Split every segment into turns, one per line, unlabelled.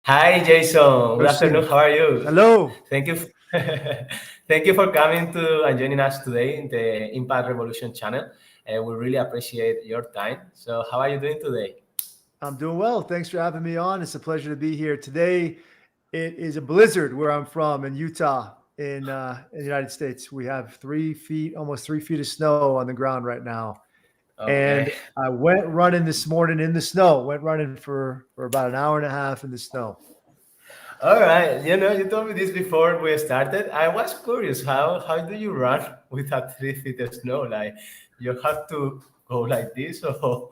Hi, Jason. Good afternoon.
Christian,
How are you?
hello.
Thank you. Thank you for coming to and joining us today in the Impact Revolution channel. We really appreciate your time. So, how are you doing today?
I'm doing well. Thanks for having me on. It's a pleasure to be here. Today, it is a blizzard where I'm from in Utah, in the United States. We have 3 feet, almost 3 feet of snow on the ground right now.
Okay.
And I went running this morning in the snow. Went running for about an hour and a half in the snow.
All right. You told me this before we started. I was curious. How do you run with a 3 feet of snow? Like, you have to go like this, or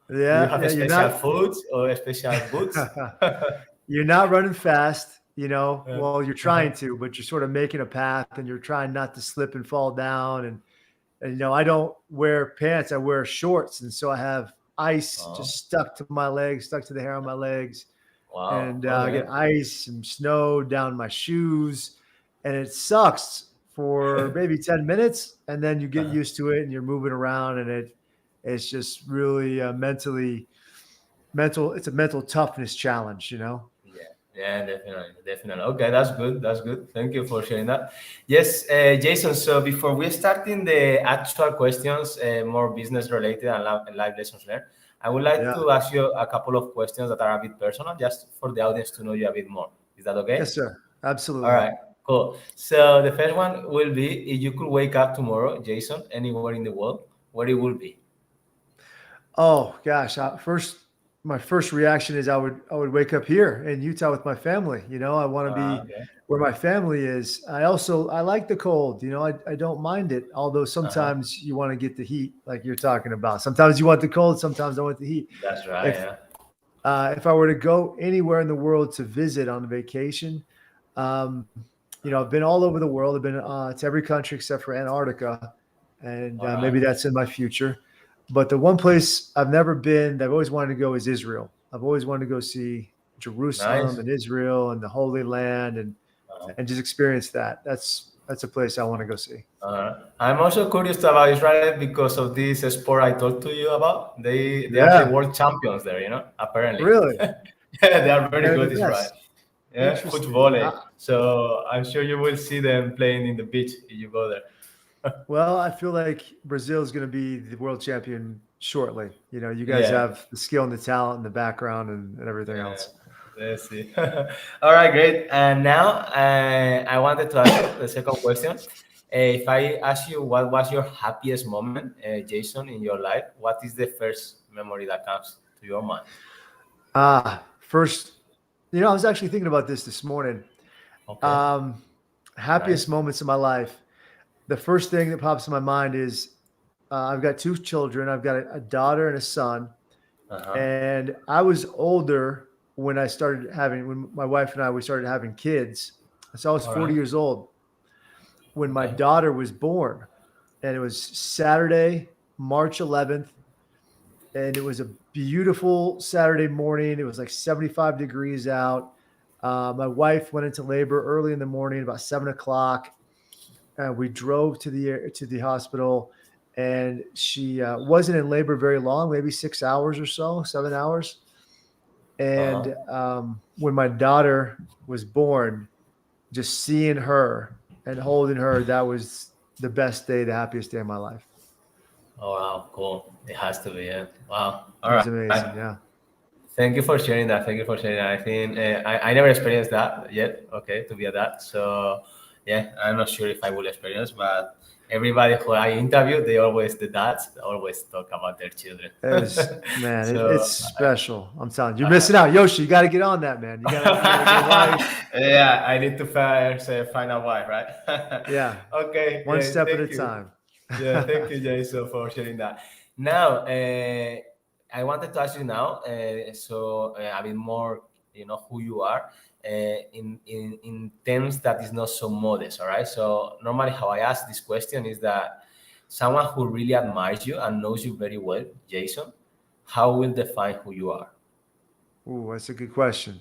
do you
Yeah,
have
yeah.
a
You're
special
not
foods or special boots?
you're not running fast,
Uh,
well, you're trying
uh-huh.
to, but you're sort of making a path and you're trying not to slip and fall down. And I don't wear pants, I wear shorts. And so I have ice
Oh,
just stuck to my legs, stuck to the hair on my legs.
wow.
And I
Okay.
get ice and snow down my shoes. And it sucks for maybe 10 minutes. And then you get
Uh-huh.
used to it and you're moving around and it's just really it's a mental toughness challenge.
Yeah, yeah, definitely, definitely. Okay, that's good. That's good. Thank you for sharing that. Yes, Jason. So before we start in the actual questions, more business related and life lessons learned, I would like
Yeah.
to ask you a couple of questions that are a bit personal, just for the audience to know you a bit more. Is that okay?
Yes, sir.
All
Absolutely.
right, cool. So the first one will be if you could wake up tomorrow, Jason, anywhere in the world, where it will be.
Oh gosh, my first reaction is I would wake up here in Utah with my family. I want to be
Okay.
where my family is. I like the cold. I don't mind it. Although
Uh-huh.
sometimes you want to get the heat, like you're talking about. Sometimes you want the cold. Sometimes I want the heat.
That's right.
If
Yeah.
if I were to go anywhere in the world to visit on vacation, um, I've been all over the world. I've been to every country except for Antarctica, and
All
maybe
right.
that's in my future. But the one place I've never been that I've always wanted to go is Israel. I've always wanted to go see Jerusalem
Nice.
and Israel and the Holy Land
Uh,
and just experience that. That's a place I want to go see.
I'm also curious about Israel because of this sport I talked to you about. They are the
Yeah,
world champions there, apparently.
really,
Yeah, they are very
they're the
good, Israel.
best.
Yeah,
Interesting.
football. So I'm sure you will see them playing in the beach if you go there.
Well, I feel like Brazil is going to be the world champion shortly. You guys
Yeah.
have the skill and the talent and the background and everything
Yeah,
else.
let's see. All right, great. And now I wanted to ask you the second question. If I ask you what was your happiest moment, Jason, in your life, what is the first memory that comes to your mind?
First, I was actually thinking about this morning.
Okay,
Um, Happiest
nice.
moments of my life. The first thing that pops in my mind is I've got two children. I've got a daughter and a son.
Uh-huh.
And I was older when my wife and we started having kids. So I was
All
40
right.
years old when my
Okay.
daughter was born. And it was Saturday, March 11th. And it was a beautiful Saturday morning. It was like 75 degrees out. My wife went into labor early in the morning, about 7 o'clock. We drove to the hospital, and she wasn't in labor very long, maybe 6 hours or so, 7 hours.
Uh-huh.
And when my daughter was born, just seeing her and holding her, that was the best day, the happiest day of my life.
Oh, wow, cool. It has to be, yeah. Wow.
It
All
was
right.
amazing. Yeah.
Thank you for sharing that. Thank you for sharing that. I think I never experienced that yet. Okay, to be a dad. So yeah, I'm not sure if I will experience, but everybody who I interview, the dads always talk about their children.
It was, man, it's
So
special. I'm telling you, you're
uh,
missing out. Yoshi, you got to get on that, man. You gotta get a wife.
yeah, I need to first find a wife, right?
Yeah.
Okay,
One step at a
thank you.
time.
Yeah, thank you, Jason, for sharing that. Now, I wanted to ask you now, a bit more, who you are, in terms that is not so modest. All right. So normally, how I ask this question is that someone who really admires you and knows you very well, Jason, how will define who you are?
Ooh, that's a good question.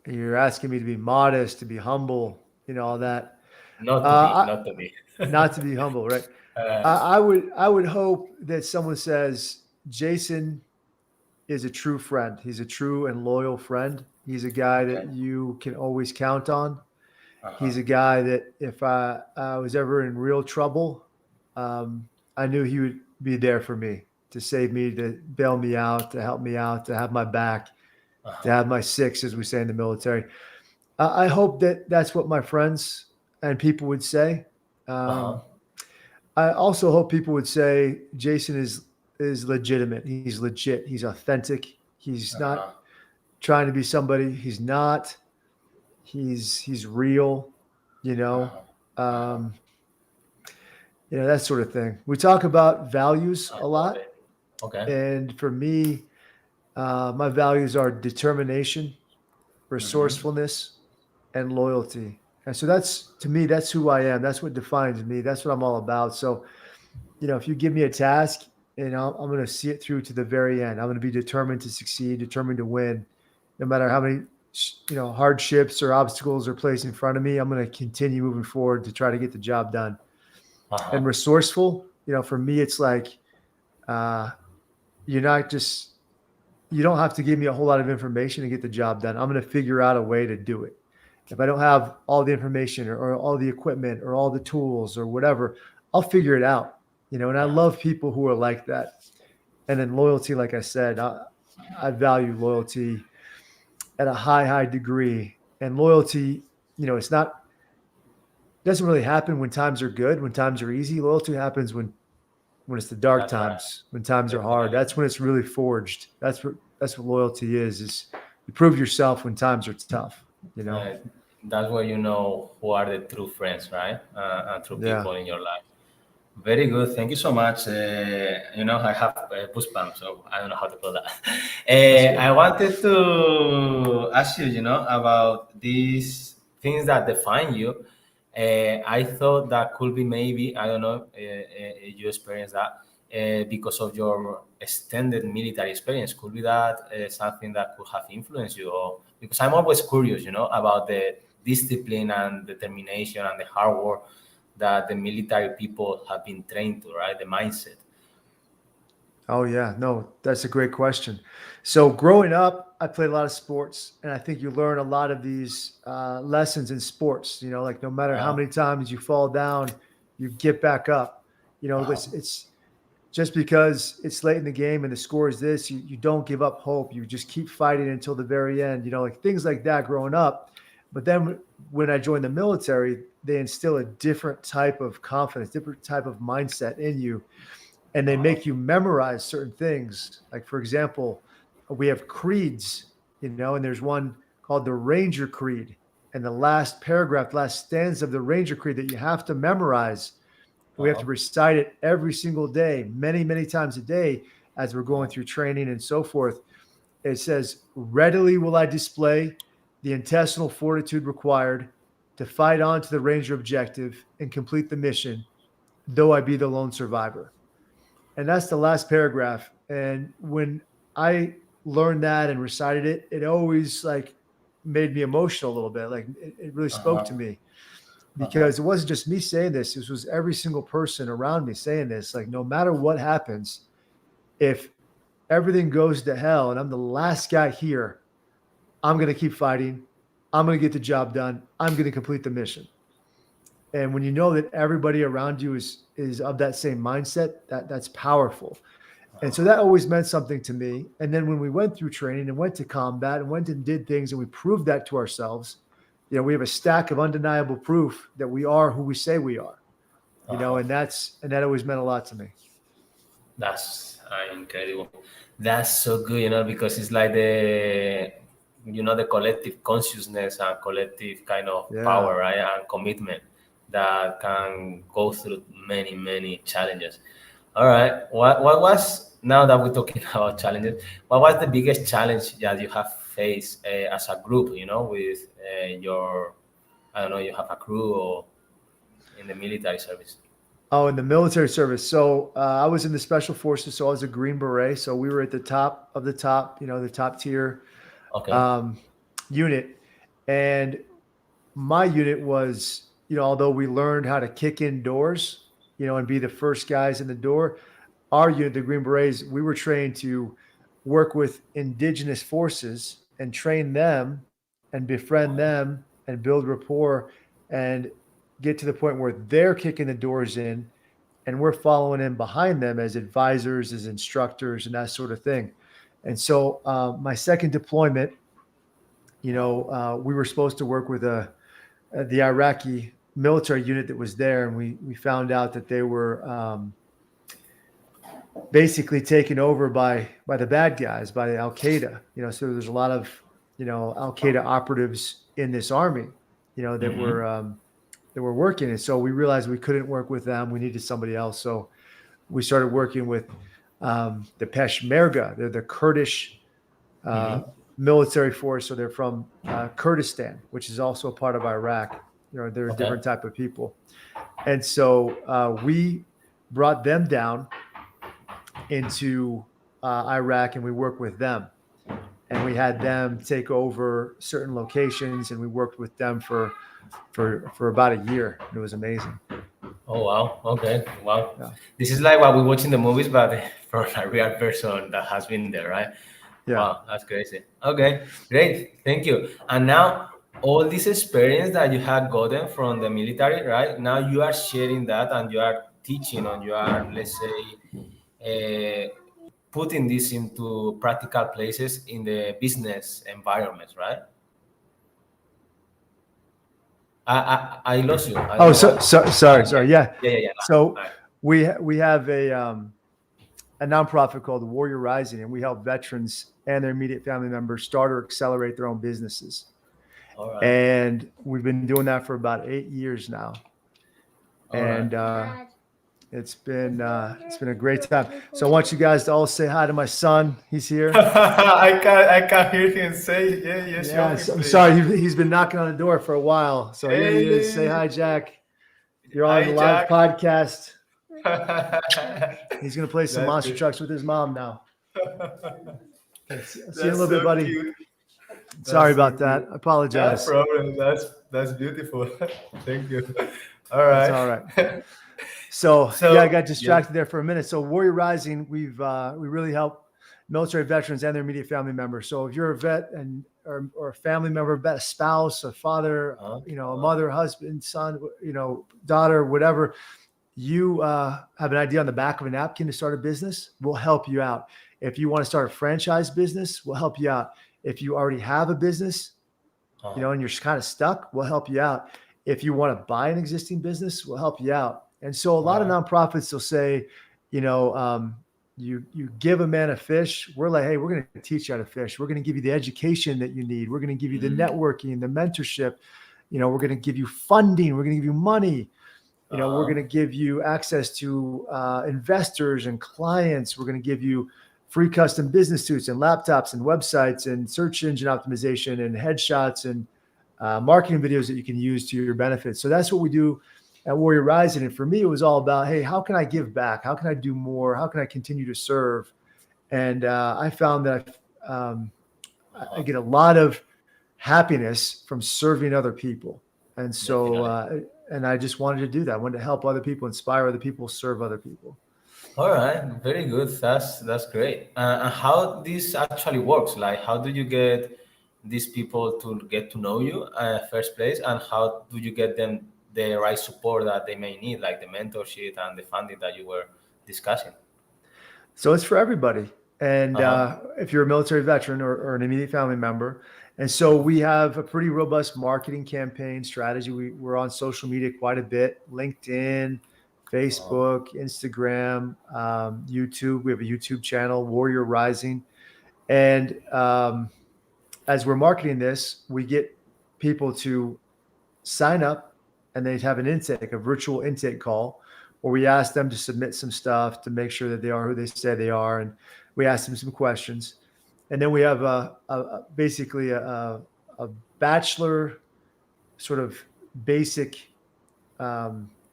You're asking me to be modest, to be humble, all that.
Not to be,
Uh, I,
not to be.
Not to be humble, right?
uh,
I would hope that someone says Jason is a true friend. He's a true and loyal friend. He's a guy
Okay.
that you can always count on.
Uh-huh.
He's a guy that if I was ever in real trouble, I knew he would be there for me to save me, to bail me out, to help me out, to have my back, to
Uh-huh.
have my six, as we say in the military. I hope that that's what my friends and people would say.
Uh-huh.
Um, I also hope people would say Jason is legitimate. He's legit. He's authentic. He's not
Uh-huh.
trying to be somebody he's not. He's real, you know.
Uh-huh. Uh-huh.
Um, that sort of thing. We talk about values
I
a
got
lot,
it. Okay.
and for me, my values are determination,
Mm-hmm.
resourcefulness, and loyalty. And so that's, to me, that's who I am. That's what defines me. That's what I'm all about. So, if you give me a task, I'm going to see it through to the very end. I'm going to be determined to succeed, determined to win, no matter how many, hardships or obstacles are placed in front of me. I'm going to continue moving forward to try to get the job done. And
Uh-huh.
resourceful, for me, it's like, uh, you're not just, you don't have to give me a whole lot of information to get the job done. I'm going to figure out a way to do it. If I don't have all the information or all the equipment or all the tools or whatever, I'll figure it out. And I
Uh-huh.
love people who are like that. And then loyalty, like I said, I value loyalty at a high degree. And loyalty, it doesn't really happen when times are good, when times are easy. Loyalty happens when it's the dark
That's right.
times, when times are hard.
Definitely.
That's when it's really forged. That's what loyalty is you prove yourself when times are tough.
Uh, that's where you know who are the true friends, right? And true
Yeah.
people in your life. Very good. Thank you so much. I have goosebumps, so I don't know how to call that.
That's good.
I wanted to ask you, about these things that define you. I thought that could be maybe, I don't know, you experienced that because of your extended military experience. Could be that something that could have influenced you, or because I'm always curious, about the discipline and determination and the hard work that the military people have been trained to, right? The mindset.
Oh yeah, no, that's a great question. So growing up, I played a lot of sports, and I think you learn a lot of these lessons in sports. Like no matter how
Uh,
many times you fall down, you get back up.
uh,
It's just because it's late in the game and the score is this, you don't give up hope. You just keep fighting until the very end. Like things like that growing up. But then when I joined the military, they instill a different type of confidence, different type of mindset in you, and they
uh,
make you memorize certain things. Like, for example, we have creeds, and there's one called the Ranger Creed. And the last paragraph, last stanza of the Ranger Creed that you have to memorize. We have to
uh,
recite it every single day, many, many times a day as we're going through training and so forth. It says, readily will I display the intestinal fortitude required to fight on to the Ranger objective and complete the mission, though I be the lone survivor. And that's the last paragraph. And when I learned that and recited it, it always like made me emotional a little bit. Like it really spoke
uh,
to me
uh,
because it wasn't just me saying this. This was every single person around me saying this. Like no matter what happens, if everything goes to hell and I'm the last guy here, I'm going to keep fighting. I'm going to get the job done. I'm going to complete the mission. And when you know that everybody around you is of that same mindset, that's powerful. And so that always meant something to me. And then when we went through training and went to combat and went and did things and we proved that to ourselves, we have a stack of undeniable proof that we are who we say we are. And that always meant a lot to me.
that's incredible. That's so good, because it's like the collective consciousness and collective kind of
Yeah.
power, right? And commitment that can go through many, many challenges. All right. What was, now that we're talking about challenges, what was the biggest challenge that you have faced as a group, with your, I don't know, you have a crew or in the military service?
Oh, in the military service. So I was in the special forces. So I was a Green Beret. So we were at the top of the top, the top tier
Okay.
um, unit. And my unit was, although we learned how to kick in doors, and be the first guys in the door, our unit, the Green Berets, we were trained to work with indigenous forces and train them and befriend them and build rapport and get to the point where they're kicking the doors in and we're following in behind them as advisors, as instructors, and that sort of thing. And so my second deployment, we were supposed to work with the Iraqi military unit that was there, and we found out that they were basically taken over by the bad guys, by Al Qaeda. So there's a lot of Al Qaeda operatives in this army, that were working, and so we realized we couldn't work with them. We needed somebody else, so we started working with the Peshmerga. They're the Kurdish military force, so they're from Kurdistan, which is also a part of Iraq. They're a different type of people, and so we brought them down into Iraq, and we worked with them, and we had them take over certain locations, and we worked with them for about a year. It was amazing.
Oh, wow. Okay. Wow. Yeah. This is like what we watch in the movies, but for a real person that has been there, right?
Yeah.
Wow, that's crazy. Okay, great. Thank you. And now all this experience that you had gotten from the military, right? Now you are sharing that and you are teaching and you are, let's say, putting this into practical places in the business environment, right? I lost you.
Sorry. Yeah. So
right.
we have a nonprofit called the Warrior Rising, and we help veterans and their immediate family members start or accelerate their own businesses.
All right.
And we've been doing that for about 8 years now. And it's been a great time. So I want you guys to all say hi to my son. He's here.
I can't hear him say yes.
Yeah, I'm sorry. He's been knocking on the door for a while. So here he is. Say hi, Jack. You're on the live podcast. He's gonna play some monster trucks with his mom now. See you in a little bit, buddy. Cute. Sorry about that. I apologize.
No problem. That's beautiful. Thank you. All right.
That's all right. So I got distracted there for a minute. So Warrior Rising, we really help military veterans and their immediate family members. So if you're a vet or a family member, a spouse, a father, a mother, husband, son, daughter, whatever, you have an idea on the back of a napkin to start a business, we'll help you out. If you want to start a franchise business, we'll help you out. If you already have a business, and you're kind of stuck, we'll help you out. If you want to buy an existing business, we'll help you out. And so a lot of nonprofits will say, you give a man a fish. We're like, hey, we're going to teach you how to fish. We're going to give you the education that you need. We're going to give you the networking, the mentorship. We're going to give you funding. We're going to give you money. We're going to give you access to investors and clients. We're going to give you free custom business suits and laptops and websites and search engine optimization and headshots and marketing videos that you can use to your benefit. So that's what we do at Warrior Rising. And for me, it was all about, hey, how can I give back? How can I do more? How can I continue to serve? And I found that I get a lot of happiness from serving other people. And so, and I just wanted to do that. I wanted to help other people, inspire other people, serve other people.
All right, very good. That's great. And how this actually works? Like, how do you get these people to get to know you first place, and how do you get them the right support that they may need, like the mentorship and the funding that you were discussing?
So it's for everybody. And if you're a military veteran or an immediate family member. And so we have a pretty robust marketing campaign strategy. We're on social media quite a bit, LinkedIn, Facebook, Instagram, YouTube. We have a YouTube channel, Warrior Rising. And as we're marketing this, we get people to sign up, and they have a virtual intake call where we ask them to submit some stuff to make sure that they are who they say they are. And we ask them some questions. And then we have basically a bachelor sort of basic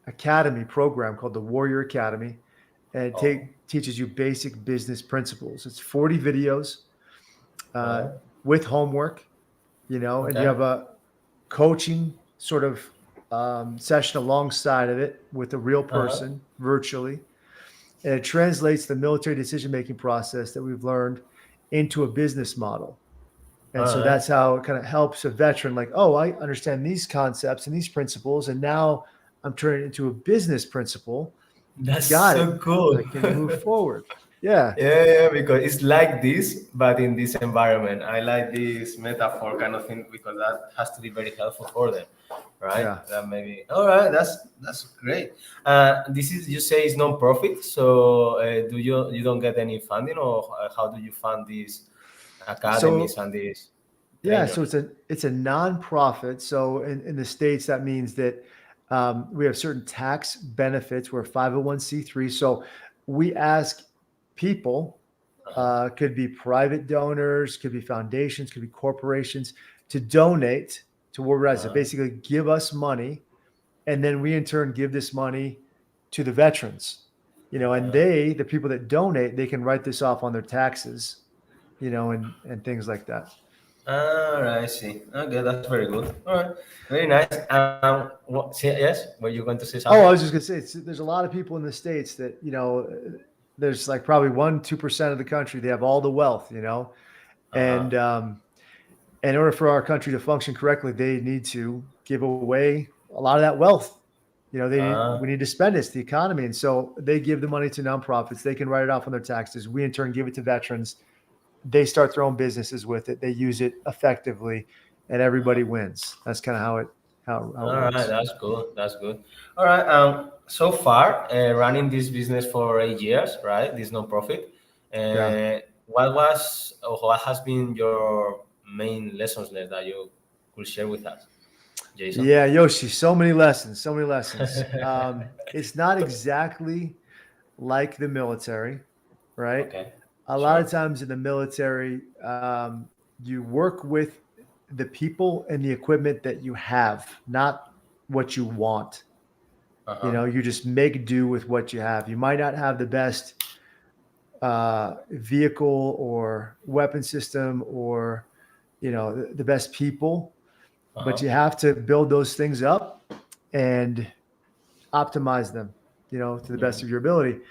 academy program called the Warrior Academy. And it teaches you basic business principles. It's 40 videos with homework, and you have a coaching sort of session alongside of it with a real person virtually. And it translates the military decision-making process that we've learned into a business model. And
All
so
right.
that's how it kind of helps a veteran, like, oh, I understand these concepts and these principles, and now I'm turning it into a business principle.
That's
Got it.
so cool.
I can move forward. Yeah.
Yeah, because it's like this, but in this environment. I like this metaphor kind of thing because that has to be very helpful for them, right?
Yeah.
That maybe. All right, that's great. This is you say is non-profit, so do you don't get any funding, or how do you fund these academies
So
and these
yeah, so
trainers?
it's a nonprofit. So in the States, that means that we have certain tax benefits. We're 501(c)(3). So we ask people,
Uh-huh.
could be private donors, could be foundations, could be corporations, to donate to what we're at. So
Uh-huh.
basically give us money, and then we in turn give this money to the veterans. And
Uh-huh.
the people that donate, they can write this off on their taxes, and things like that.
All right, I see. Okay, that's very good. All right, very nice. Yes, were you going to say
Oh,
something?
I was just gonna say, there's a lot of people in the States that, there's like probably 1-2% of the country, they have all the wealth,
Uh-huh.
and in order for our country to function correctly, they need to give away a lot of that wealth. We
Uh,
need to spend it. It's the economy. And so they give the money to nonprofits. They can write it off on their taxes. We in turn give it to veterans. They start their own businesses with it. They use it effectively, and everybody wins. That's kind of how it
all right,
works.
that's good. That's good. All right. So far, running this business for 8 years, right? This non-profit.
Yeah.
What was or what has been your main lessons learned that you could share with us, Jason?
Yeah, Yoshi, so many lessons, so many lessons. It's not exactly like the military, right?
Okay.
A lot of
Sure.
times in the military, you work with the people and the equipment that you have, not what you want.
Uh-huh.
You just make do with what you have. You might not have the best vehicle or weapon system, or the best people, but
Uh-huh.
you have to build those things up and optimize them, to the best
Mhm.
of your ability.
Sure.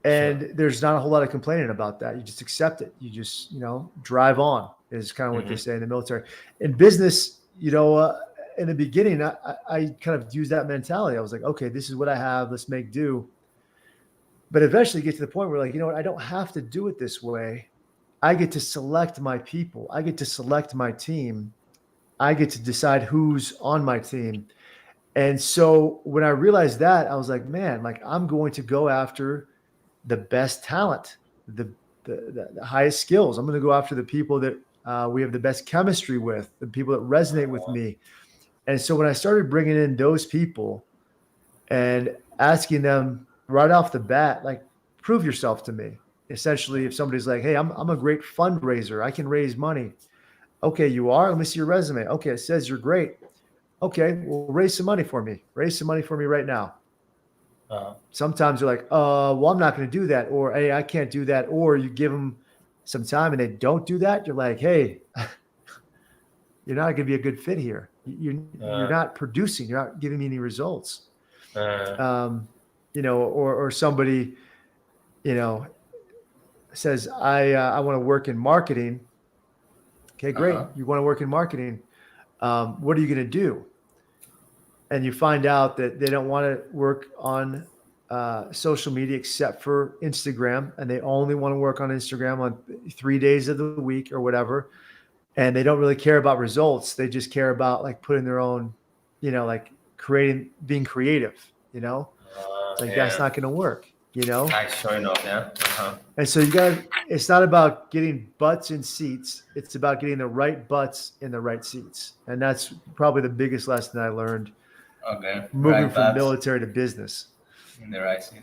And there's not a whole lot of complaining about that. You just accept it. You just, drive on, is kind of what they
Hmm.
say in the military. In business, in the beginning, I kind of used that mentality. I was like, okay, this is what I have. Let's make do. But eventually get to the point where, like, you know what? I don't have to do it this way. I get to select my people. I get to select my team. I get to decide who's on my team. And so when I realized that, I was like, man, like, I'm going to go after the best talent, the highest skills. I'm going to go after the people that we have the best chemistry with, the people that resonate with me. And so when I started bringing in those people and asking them right off the bat, like, prove yourself to me. Essentially, if somebody's like, hey, I'm a great fundraiser, I can raise money. Okay, you are? Let me see your resume. Okay, it says you're great. Okay, well, raise some money for me. Raise some money for me right now.
Uh-huh.
Sometimes you're like, well, I'm not going to do that. Or, hey, I can't do that. Or you give them some time and they don't do that. You're like, hey, you're not going to be a good fit here. You're
Uh,
not producing. You're not giving me any results.
uh,
Or somebody, you know, says, I want to work in marketing. Okay, great.
uh-huh.
You want to work in marketing. What are you going to do? And you find out that they don't want to work on social media except for Instagram, and they only want to work on Instagram on 3 days of the week or whatever. And they don't really care about results. They just care about, like, putting their own, like, being creative. It's like, that's
Yeah.
not going to work.
I sure enough, yeah. Uh-huh.
And so it's not about getting butts in seats. It's about getting the right butts in the right seats. And that's probably the biggest lesson I learned
Okay.
moving
Right,
from
that's
military to business.
in the right seat.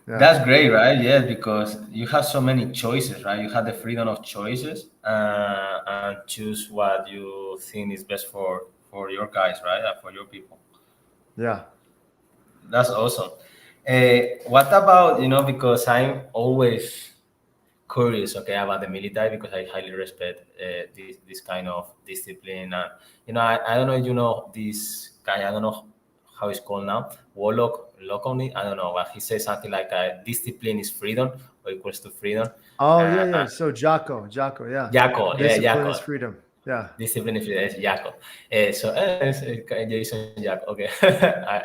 Yeah.
That's great, right? Yes, because you have so many choices, right? You have the freedom of choices and choose what you think is best for your guys, right? And for your people.
Yeah.
That's awesome. What about, because I'm always curious, okay, about the military because I highly respect this kind of discipline. I don't know if you know this guy. I don't know how it's called now, Loconi. I don't know, but he says something like discipline is freedom or equals to freedom.
Oh yeah,
Uh,
yeah. So Jocko, yeah.
Jocko, yeah,
Discipline is
Jocko.
freedom. Yeah.
Discipline is Jocko. Jason Jocko. Okay,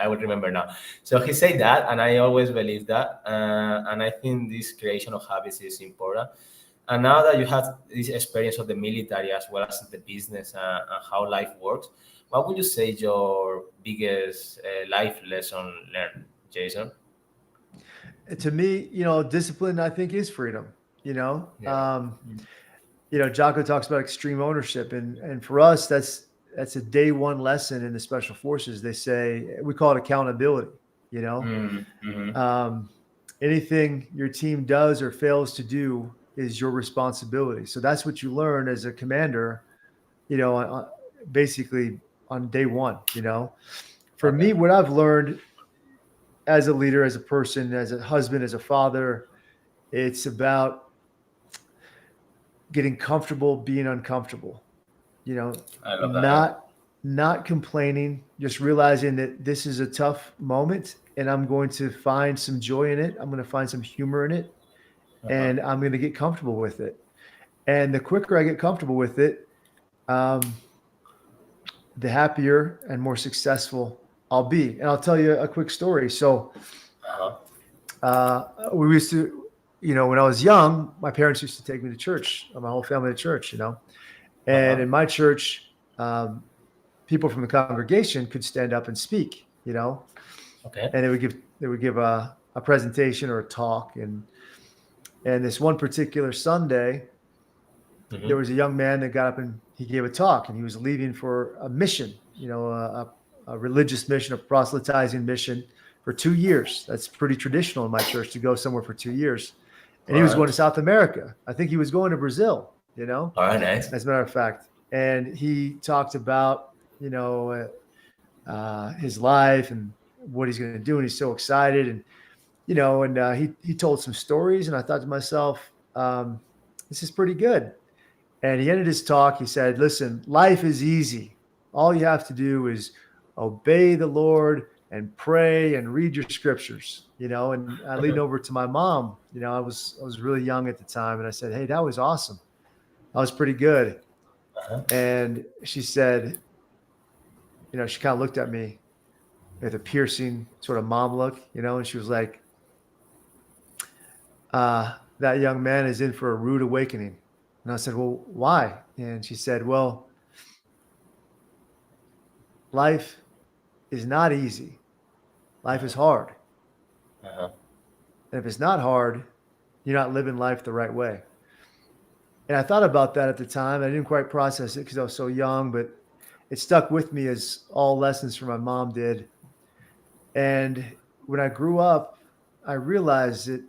I would remember now. So he said that, and I always believe that. And I think this creation of habits is important. And now that you have this experience of the military as well as the business and how life works, what would you say is your biggest life lesson learned, Jason?
To me, discipline, I think, is freedom.
Yeah.
Jocko talks about extreme ownership, and for us, that's a day one lesson in the special forces. They say we call it accountability.
Mm-hmm.
Anything your team does or fails to do is your responsibility. So that's what you learn as a commander. Basically on day one. For me, what I've learned as a leader, as a person, as a husband, as a father, it's about getting comfortable being uncomfortable.
I love that.
Not complaining, just realizing that this is a tough moment and I'm going to find some joy in it. I'm going to find some humor in it, and I'm going to get comfortable with it. And the quicker I get comfortable with it, the happier and more successful I'll be. And I'll tell you a quick story. So we used to, when I was young, my parents used to take me to church, my whole family to church, and in my church, people from the congregation could stand up and speak,
Okay.
and they would give a presentation or a talk. And this one particular Sunday, there was a young man that got up and he gave a talk, and he was leaving for a mission, a religious mission, a proselytizing mission for 2 years. That's pretty traditional in my church to go somewhere for 2 years. And he was going to South America. I think he was going to Brazil,
All right, nice.
as a matter of fact. And he talked about, his life and what he's going to do. And he's so excited. And, he told some stories. And I thought to myself, this is pretty good. And he ended his talk. He said, listen, life is easy. All you have to do is obey the Lord and pray and read your scriptures, and I leaned over to my mom. I was really young at the time, and I said, hey, that was awesome. That was pretty good. And she said, she kind of looked at me with a piercing sort of mom look, and she was like, that young man is in for a rude awakening. And I said, well, why? And she said, well, life is not easy. Life is hard. And if it's not hard, you're not living life the right way. And I thought about that at the time. I didn't quite process it because I was so young, but it stuck with me as all lessons from my mom did. And when I grew up, I realized that,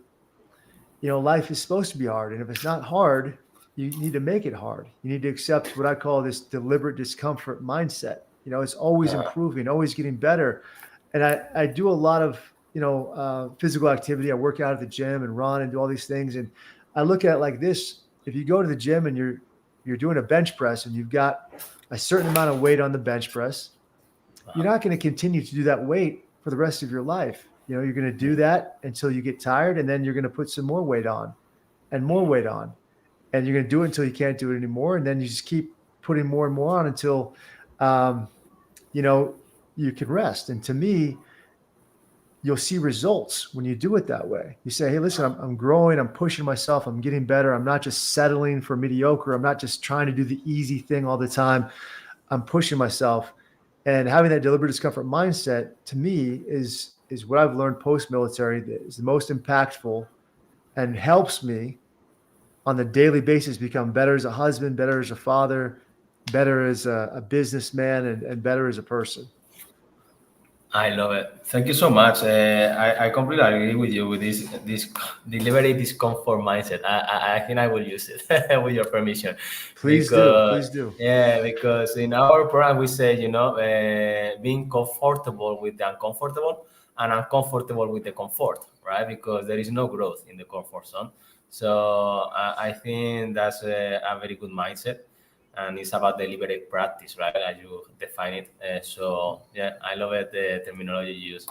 life is supposed to be hard. And if it's not hard, you need to make it hard. You need to accept what I call this deliberate discomfort mindset. It's always improving, always getting better. And I do a lot of, physical activity. I work out at the gym and run and do all these things. And I look at it like this. If you go to the gym and you're doing a bench press and you've got a certain amount of weight on the bench press, you're not going to continue to do that weight for the rest of your life. You're going to do that until you get tired, and then you're going to put some more weight on and more weight on. And you're going to do it until you can't do it anymore. And then you just keep putting more and more on until, you can rest. And to me, you'll see results when you do it that way. You say, hey, listen, I'm growing, I'm pushing myself, I'm getting better. I'm not just settling for mediocre. I'm not just trying to do the easy thing all the time. I'm pushing myself. And having that deliberate discomfort mindset, to me, is what I've learned post-military that is the most impactful and helps me on the daily basis become better as a husband, better as a father, better as a businessman, and better as a person.
I love it. Thank you so much. I completely agree with you with this deliberate discomfort mindset. I think I will use it with your permission.
Please do.
Yeah, because in our program we say, being comfortable with the uncomfortable and uncomfortable with the comfort, right? Because there is no growth in the comfort zone. So I think that's a very good mindset. and it's about deliberate practice, right? As you define it. So yeah, I love it, the terminology you use.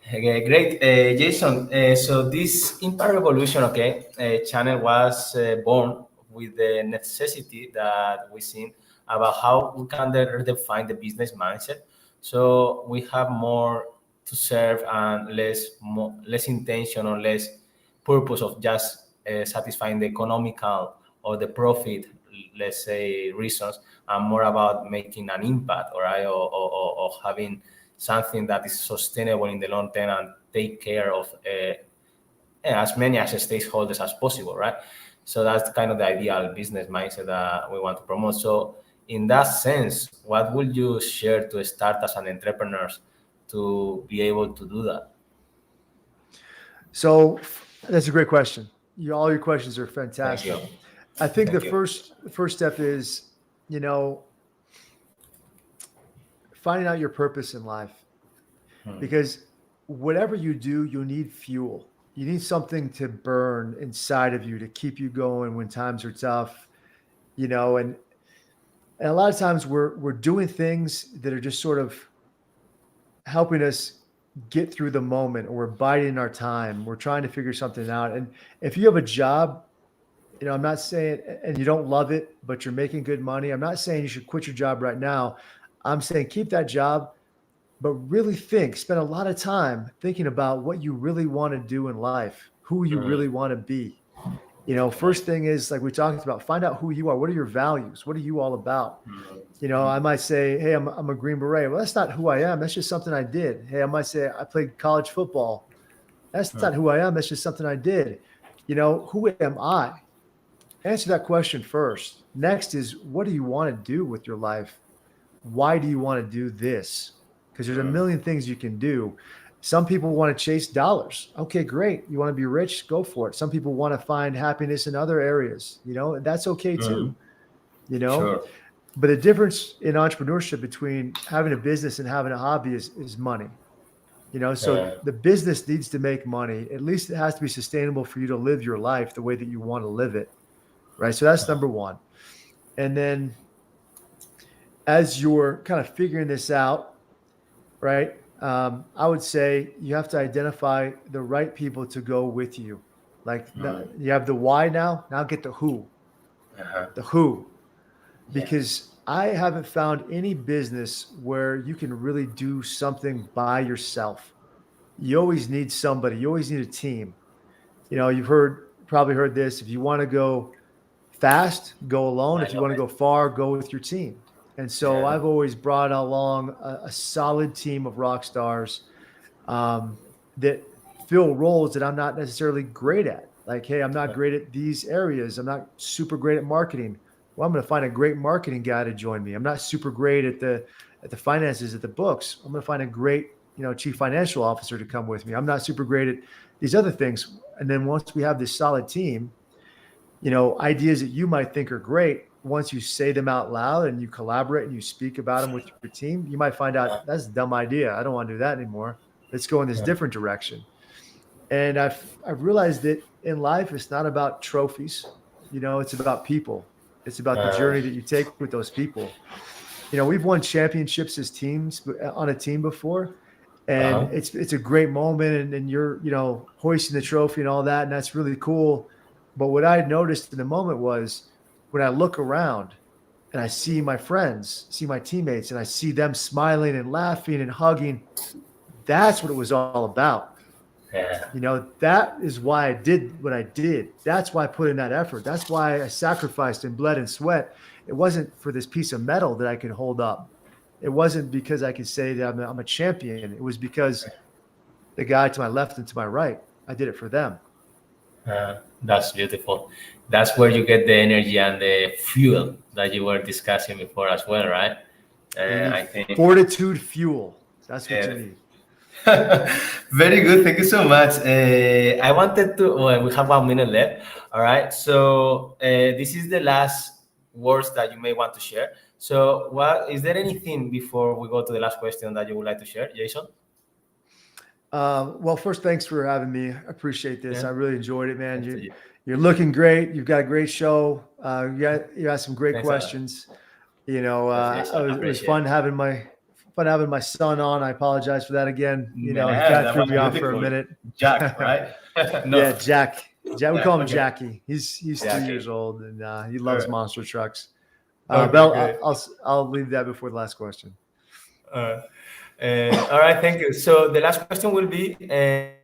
Okay, great, Jason. So this Impact Revolution, okay, channel was born with the necessity that we seen about how we can redefine the business mindset. So we have more to serve and less intention or less purpose of just satisfying the economical or the profit, let's say, reasons, and more about making an impact, all right, or having something that is sustainable in the long term and take care of as many as stakeholders as possible, right? So that's kind of the ideal business mindset that we want to promote. So in that sense, what would you share to start as an entrepreneur to be able to do that?
So that's a great question. All your questions are
Thank
fantastic.
you.
I think
Thank
the
you.
first step is, finding out your purpose in life, because whatever you do, you need fuel. You need something to burn inside of you to keep you going when times are tough, and a lot of times we're doing things that are just sort of helping us get through the moment, or we're biding our time. We're trying to figure something out. And if you have a job, I'm not saying, and you don't love it, but you're making good money, I'm not saying you should quit your job right now. I'm saying keep that job, but really spend a lot of time thinking about what you really want to do in life, who you really want to be. First thing is, like we talked about, find out who you are. What are your values? What are you all about? I might say, hey, I'm a Green Beret. Well, that's not who I am. That's just something I did. Hey, I might say I played college football. That's not who I am. That's just something I did. Who am I? Answer that question first. Next is, what do you want to do with your life? Why do you want to do this? Because there's a million things you can do. Some people want to chase dollars. Okay, great. You want to be rich? Go for it. Some people want to find happiness in other areas. That's okay too.
Sure.
But the difference in entrepreneurship between having a business and having a hobby is money. So the business needs to make money. At least it has to be sustainable for you to live your life the way that you want to live it. Right. So that's number one. And then as you're kind of figuring this out, right, I would say you have to identify the right people to go with you. Like you have the why now get the who. The who. Because I haven't found any business where you can really do something by yourself. You always need somebody. You always need a team. You've probably heard this. If you want to go fast, go alone. If you want to go far, go with your team. And so I've always brought along a solid team of rock stars that fill roles that I'm not necessarily great at. Like, hey, I'm not great at these areas. I'm not super great at marketing. Well, I'm going to find a great marketing guy to join me. I'm not super great at the finances, at the books. I'm going to find a great, chief financial officer to come with me. I'm not super great at these other things. And then once we have this solid team, ideas that you might think are great, once you say them out loud and you collaborate and you speak about them with your team, you might find out that's a dumb idea. I don't want to do that anymore. Let's go in this different direction. And I've realized that in life, it's not about trophies. It's about people. It's about the journey that you take with those people. We've won championships as teams on a team before, and it's a great moment, and you're, hoisting the trophy and all that. And that's really cool. But what I noticed in the moment was when I look around and I see my friends, see my teammates, and I see them smiling and laughing and hugging, that's what it was all about. That is why I did what I did. That's why I put in that effort. That's why I sacrificed and bled and sweat. It wasn't for this piece of metal that I could hold up. It wasn't because I could say that I'm a champion. It was because the guy to my left and to my right, I did it for them.
That's beautiful. That's where you get the energy and the fuel that you were discussing before as well, right? I think
fortitude fuel. That's what you need.
Very good. Thank you so much. I wanted to, well, we have 1 minute left. All right. So this is the last words that you may want to share. So is there anything before we go to the last question that you would like to share, Jason?
Well, first, thanks for having me. I appreciate this. I really enjoyed it, man. You're looking great. You've got a great show. You asked some great
Thanks a lot.
questions. You know,
Yes, Jason,
it was
appreciate
fun having my son on. I apologize for that again. You know, he
Man,
kind of
that
threw
was
me off for a
beautiful.
minute.
Jack, right? No.
Yeah, Jack. Jack, we call him
Okay.
Jackie. He's 3
Jackie.
years old and he loves
Alright.
monster trucks.
Okay,
But
great.
I'll leave that before the last question.
All right, thank you. So the last question will be,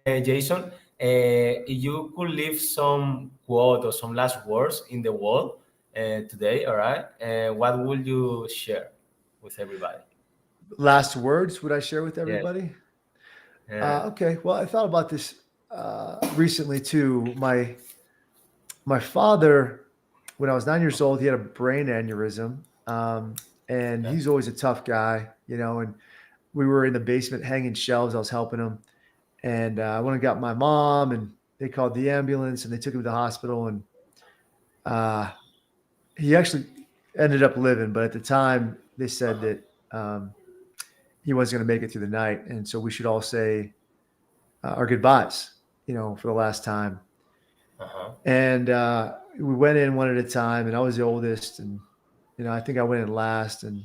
Jason, if you could leave some quote or some last words in the world today, all right, what would you share with everybody?
Last words would I share with
Yes.
everybody?
Yeah.
Okay. Well, I thought about this recently too. My father, when I was 9 years old, he had a brain aneurysm, and
Okay.
he's always a tough guy, you know. And we were in the basement hanging shelves. I was helping him, and I went and got my mom, and they called the ambulance, and they took him to the hospital, and he actually ended up living. But at the time, they said that he wasn't going to make it through the night, and so we should all say our goodbyes, you know, for the last time.
Uh-huh.
And we went in one at a time, and I was the oldest, and you know, I think I went in last. And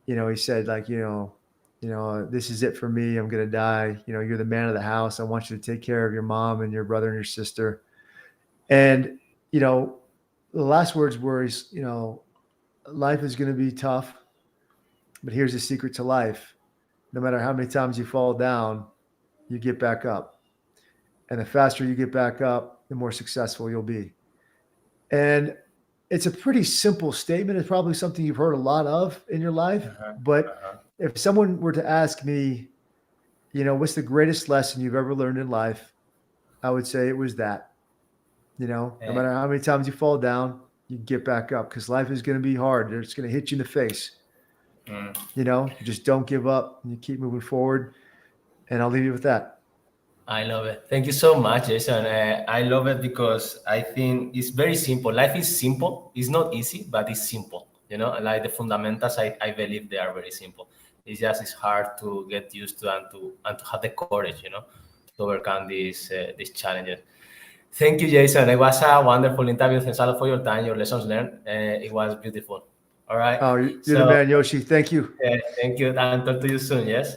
you know, he said, like, this is it for me. I'm gonna die. You know, you're the man of the house. I want you to take care of your mom and your brother and your sister. And you know, the last words were, you know, life is gonna be tough, but here's the secret to life: no matter how many times you fall down, you get back up. And the faster you get back up, the more successful you'll be. And it's a pretty simple statement. It's probably something you've heard a lot of in your life.
Uh-huh.
But
Uh-huh.
if someone were to ask me, you know, what's the greatest lesson you've ever learned in life? I would say it was that, you know, no matter how many times you fall down, you get back up, because life is going to be hard. It's going to hit you in the face. You know, you just don't give up and you keep moving forward. And I'll leave you with that.
I love it. Thank you so much, Jason. I love it because I think it's very simple. Life is simple. It's not easy, but it's simple. You know, like the fundamentals, I believe they are very simple. It's hard to get used to and to have the courage, you know, to overcome these challenges. Thank you, Jason. It was a wonderful interview. Thanks a lot for your time, your lessons learned. It was beautiful. All right.
Oh, you're the
So
man, Yoshi. Thank you.
thank you, and talk to you soon. Yes.